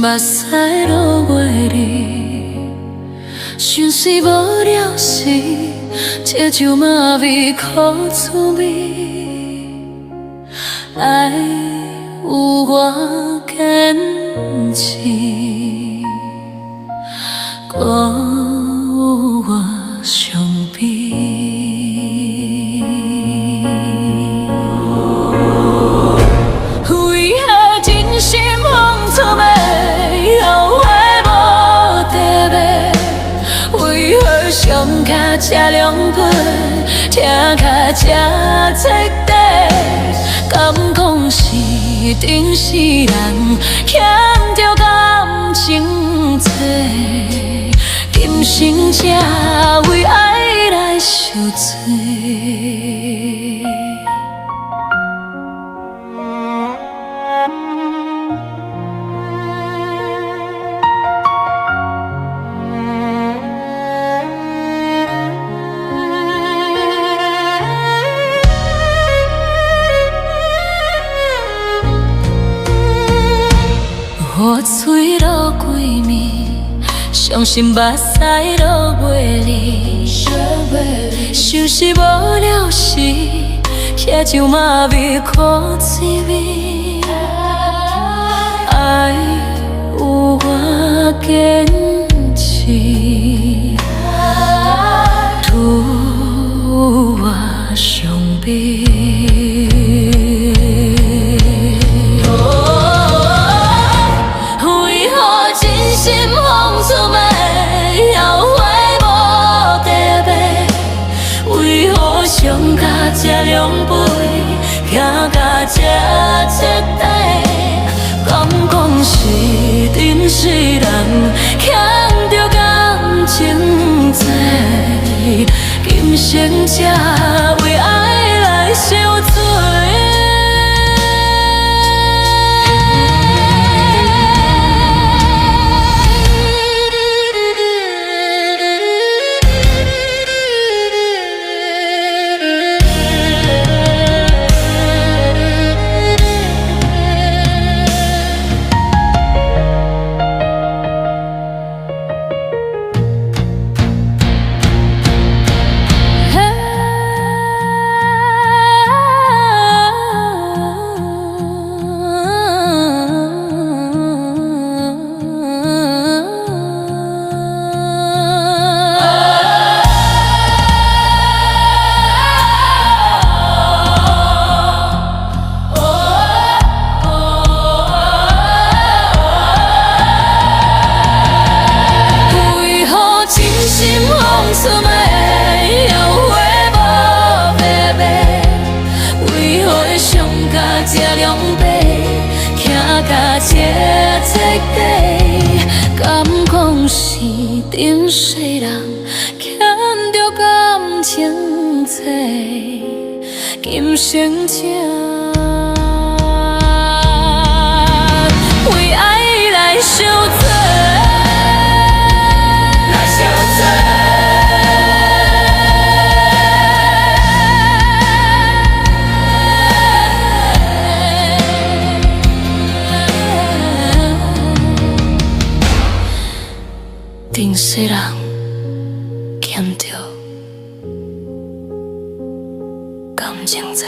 目屎落月里，想死无了时，这酒嘛味苦滋味，爱有我坚持，搁有我伤悲。为何真心付出的后悔无得买？为何伤甲这两倍，疼甲这彻底？敢讲是前世人欠着感情债，今生才为爱来受罪。雨水落几面，伤心目屎落月里，想死无了时，喝酒嘛味苦滋味，爱有我坚持，拄我伤悲。心付出的后悔无得买，为何伤甲这两倍，疼甲这彻底？敢讲是前世人欠着感情债，今生才为爱来受罪。出的后悔无白买，为何会伤甲这两倍，疼甲这彻底？敢讲是前世人欠着感情债，今生才为爱来受罪。前世人欠着感情债。